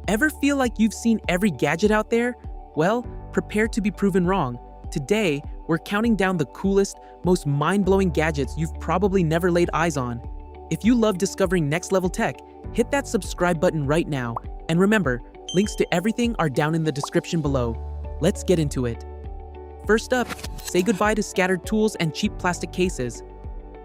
Ever feel like you've seen every gadget out there? Well, prepare to be proven wrong. Today, we're counting down the coolest, most mind-blowing gadgets you've probably never laid eyes on. If you love discovering next-level tech, hit that subscribe button right now. And remember, links to everything are down in the description below. Let's get into it. First up, say goodbye to scattered tools and cheap plastic cases.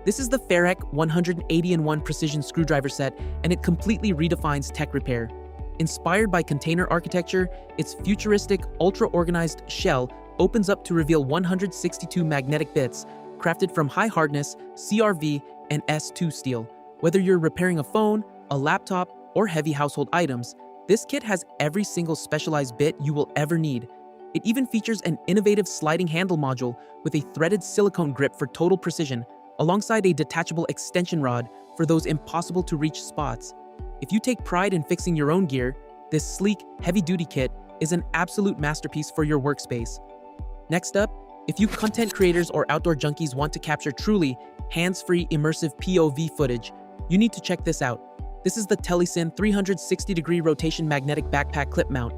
This is the Ferrec 180-in-1 precision screwdriver set, and it completely redefines tech repair. Inspired by container architecture, its futuristic, ultra-organized shell opens up to reveal 162 magnetic bits, crafted from high-hardness, CRV, and S2 steel. Whether you're repairing a phone, a laptop, or heavy household items, this kit has every single specialized bit you will ever need. It even features an innovative sliding handle module with a threaded silicone grip for total precision, alongside a detachable extension rod for those impossible-to-reach spots. If you take pride in fixing your own gear, this sleek, heavy-duty kit is an absolute masterpiece for your workspace. Next up, if you content creators or outdoor junkies want to capture truly hands-free immersive POV footage, you need to check this out. This is the Telesin 360-degree rotation magnetic backpack clip mount.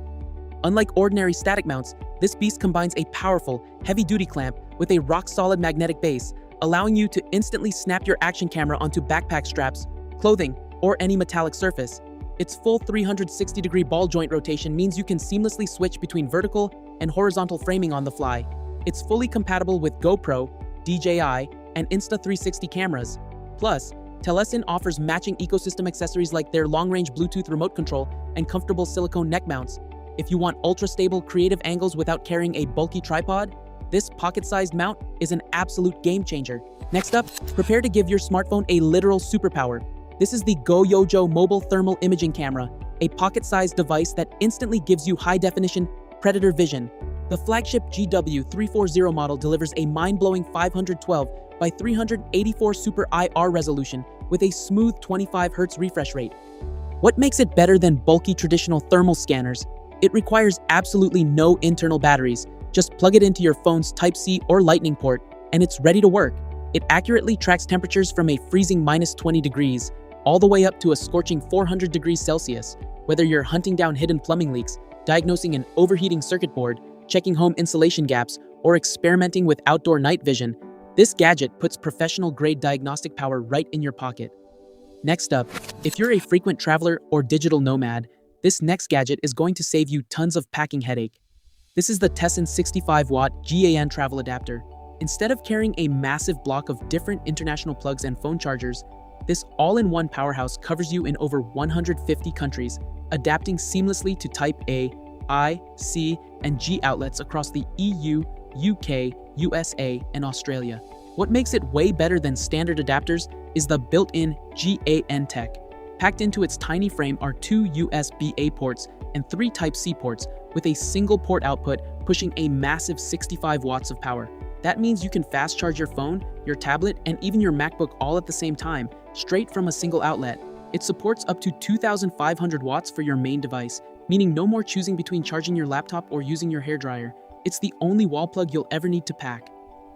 Unlike ordinary static mounts, this beast combines a powerful, heavy-duty clamp with a rock-solid magnetic base, allowing you to instantly snap your action camera onto backpack straps, clothing, or any metallic surface. Its full 360-degree ball joint rotation means you can seamlessly switch between vertical and horizontal framing on the fly. It's fully compatible with GoPro, DJI, and Insta360 cameras. Plus, Telesin offers matching ecosystem accessories like their long-range Bluetooth remote control and comfortable silicone neck mounts. If you want ultra-stable, creative angles without carrying a bulky tripod, this pocket-sized mount is an absolute game-changer. Next up, prepare to give your smartphone a literal superpower. This is the Goyojo mobile thermal imaging camera, a pocket-sized device that instantly gives you high-definition predator vision. The flagship GW340 model delivers a mind-blowing 512 by 384 Super IR resolution with a smooth 25 Hz refresh rate. What makes it better than bulky traditional thermal scanners? It requires absolutely no internal batteries. Just plug it into your phone's Type-C or Lightning port, and it's ready to work. It accurately tracks temperatures from a freezing -20 degrees all the way up to a scorching 400 degrees Celsius. Whether you're hunting down hidden plumbing leaks, diagnosing an overheating circuit board, checking home insulation gaps, or experimenting with outdoor night vision, this gadget puts professional-grade diagnostic power right in your pocket. Next up, if you're a frequent traveler or digital nomad, this next gadget is going to save you tons of packing headache. This is the Tessan 65-watt GAN travel adapter. Instead of carrying a massive block of different international plugs and phone chargers, this all-in-one powerhouse covers you in over 150 countries, adapting seamlessly to Type A, I, C, and G outlets across the EU, UK, USA, and Australia. What makes it way better than standard adapters is the built-in GAN tech. Packed into its tiny frame are 2 USB-A ports and 3 Type-C ports, with a single port output pushing a massive 65 watts of power. That means you can fast charge your phone, your tablet, and even your MacBook all at the same time, straight from a single outlet. It supports up to 2,500 watts for your main device, meaning no more choosing between charging your laptop or using your hairdryer. It's the only wall plug you'll ever need to pack.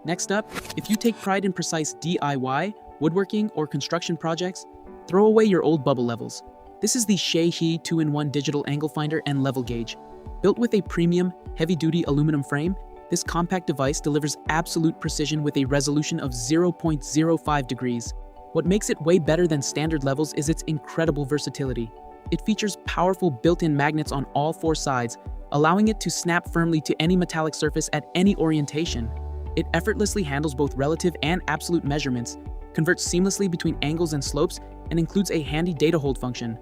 Next up, if you take pride in precise DIY, woodworking, or construction projects, throw away your old bubble levels. This is the Shahe 2-in-1 digital angle finder and level gauge. Built with a premium, heavy-duty aluminum frame, this compact device delivers absolute precision with a resolution of 0.05 degrees. What makes it way better than standard levels is its incredible versatility. It features powerful built-in magnets on all 4 sides, allowing it to snap firmly to any metallic surface at any orientation. It effortlessly handles both relative and absolute measurements, converts seamlessly between angles and slopes, and includes a handy data hold function.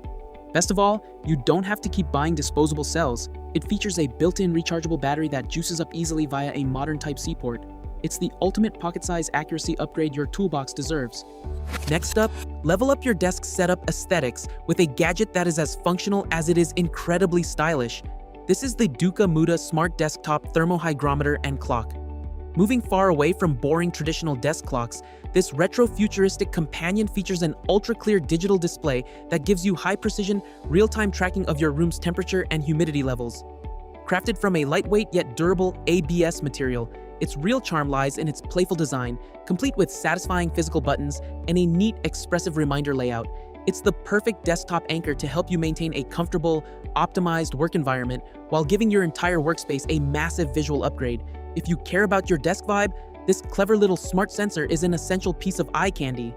Best of all, you don't have to keep buying disposable cells. It features a built-in rechargeable battery that juices up easily via a modern Type-C port. It's the ultimate pocket-size accuracy upgrade your toolbox deserves. Next up, level up your desk setup aesthetics with a gadget that is as functional as it is incredibly stylish. This is the Duka Mooda Smart Desktop Thermohygrometer and Clock. Moving far away from boring traditional desk clocks, this retro-futuristic companion features an ultra-clear digital display that gives you high-precision, real-time tracking of your room's temperature and humidity levels. Crafted from a lightweight yet durable ABS material, its real charm lies in its playful design, complete with satisfying physical buttons and a neat, expressive reminder layout. It's the perfect desktop anchor to help you maintain a comfortable, optimized work environment while giving your entire workspace a massive visual upgrade. If you care about your desk vibe, this clever little smart sensor is an essential piece of eye candy.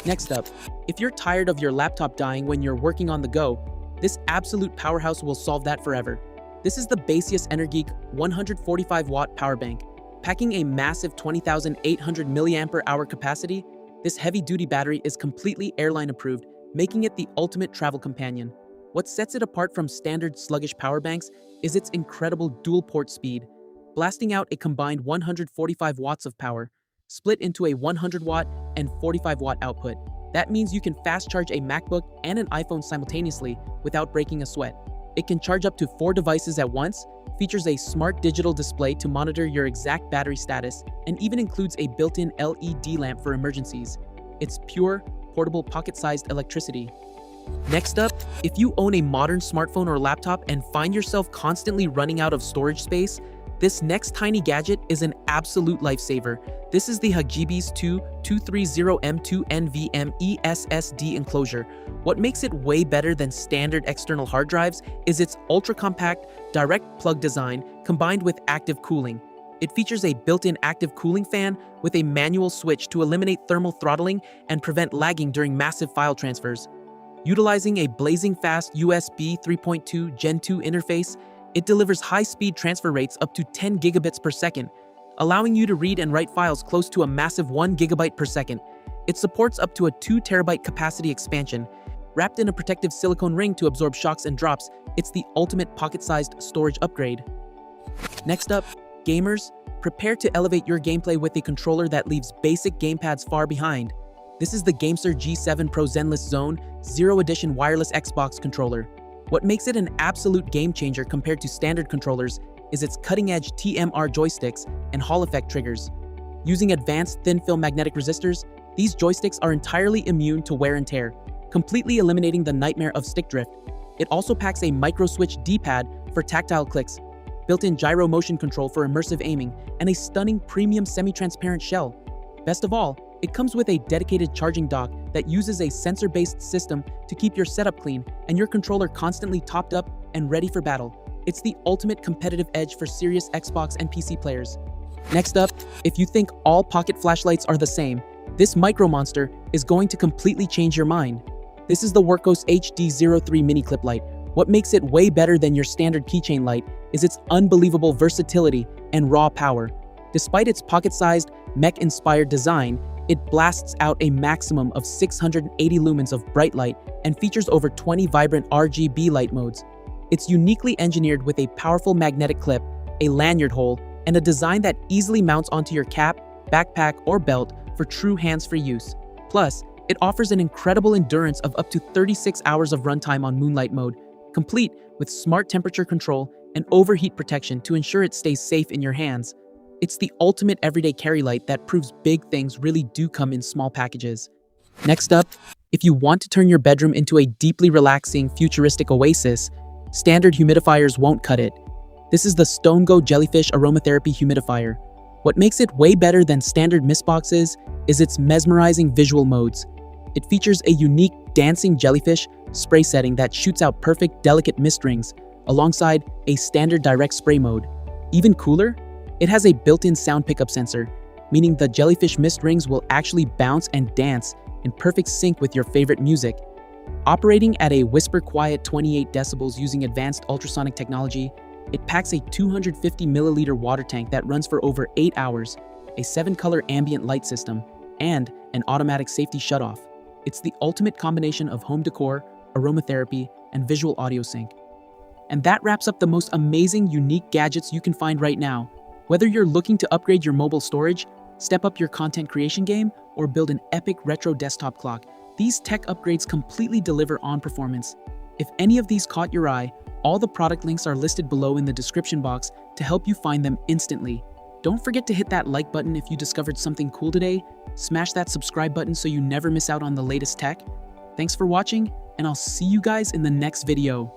Next up, if you're tired of your laptop dying when you're working on the go, this absolute powerhouse will solve that forever. This is the Baseus Energeek 145-watt power bank. Packing a massive 20,800 mAh capacity, this heavy-duty battery is completely airline-approved, making it the ultimate travel companion. What sets it apart from standard sluggish power banks is its incredible dual-port speed, blasting out a combined 145 watts of power, split into a 100-watt and 45-watt output. That means you can fast-charge a MacBook and an iPhone simultaneously without breaking a sweat. It can charge up to 4 devices at once, features a smart digital display to monitor your exact battery status, and even includes a built-in LED lamp for emergencies. It's pure, portable, pocket-sized electricity. Next up, if you own a modern smartphone or laptop and find yourself constantly running out of storage space, this next tiny gadget is an absolute lifesaver. This is the Hagibis 230M2 NVMe SSD Enclosure. What makes it way better than standard external hard drives is its ultra-compact, direct plug design combined with active cooling. It features a built-in active cooling fan with a manual switch to eliminate thermal throttling and prevent lagging during massive file transfers. Utilizing a blazing fast USB 3.2 Gen 2 interface, it delivers high-speed transfer rates up to 10 gigabits per second, allowing you to read and write files close to a massive 1 gigabyte per second. It supports up to a 2 terabyte capacity expansion. Wrapped in a protective silicone ring to absorb shocks and drops, it's the ultimate pocket-sized storage upgrade. Next up, gamers, prepare to elevate your gameplay with a controller that leaves basic gamepads far behind. This is the GameSir G7 Pro Zenless Zone Zero Edition Wireless Xbox Controller. What makes it an absolute game-changer compared to standard controllers is its cutting-edge TMR joysticks and Hall effect triggers. Using advanced thin-film magnetic resistors, these joysticks are entirely immune to wear and tear, completely eliminating the nightmare of stick drift. It also packs a micro-switch D-pad for tactile clicks, built-in gyro motion control for immersive aiming, and a stunning premium semi-transparent shell. Best of all, it comes with a dedicated charging dock that uses a sensor-based system to keep your setup clean and your controller constantly topped up and ready for battle. It's the ultimate competitive edge for serious Xbox and PC players. Next up, if you think all pocket flashlights are the same, this micro monster is going to completely change your mind. This is the Wurkkos HD03 mini clip light. What makes it way better than your standard keychain light is its unbelievable versatility and raw power. Despite its pocket-sized, mech-inspired design, it blasts out a maximum of 680 lumens of bright light and features over 20 vibrant RGB light modes. It's uniquely engineered with a powerful magnetic clip, a lanyard hole, and a design that easily mounts onto your cap, backpack, or belt for true hands-free use. Plus, it offers an incredible endurance of up to 36 hours of runtime on moonlight mode, complete with smart temperature control and overheat protection to ensure it stays safe in your hands. It's the ultimate everyday carry light that proves big things really do come in small packages. Next up, if you want to turn your bedroom into a deeply relaxing, futuristic oasis, standard humidifiers won't cut it. This is the STONEGO Jellyfish Aromatherapy Humidifier. What makes it way better than standard mist boxes is its mesmerizing visual modes. It features a unique dancing jellyfish spray setting that shoots out perfect, delicate mist rings, alongside a standard direct spray mode. Even cooler, it has a built-in sound pickup sensor, meaning the jellyfish mist rings will actually bounce and dance in perfect sync with your favorite music. Operating at a whisper-quiet 28 decibels using advanced ultrasonic technology, it packs a 250 milliliter water tank that runs for over 8 hours, a 7-color ambient light system, and an automatic safety shutoff. It's the ultimate combination of home decor, aromatherapy, and visual audio sync. And that wraps up the most amazing, unique gadgets you can find right now. Whether you're looking to upgrade your mobile storage, step up your content creation game, or build an epic retro desktop clock, these tech upgrades completely deliver on performance. If any of these caught your eye, all the product links are listed below in the description box to help you find them instantly. Don't forget to hit that like button if you discovered something cool today. Smash that subscribe button so you never miss out on the latest tech. Thanks for watching, and I'll see you guys in the next video.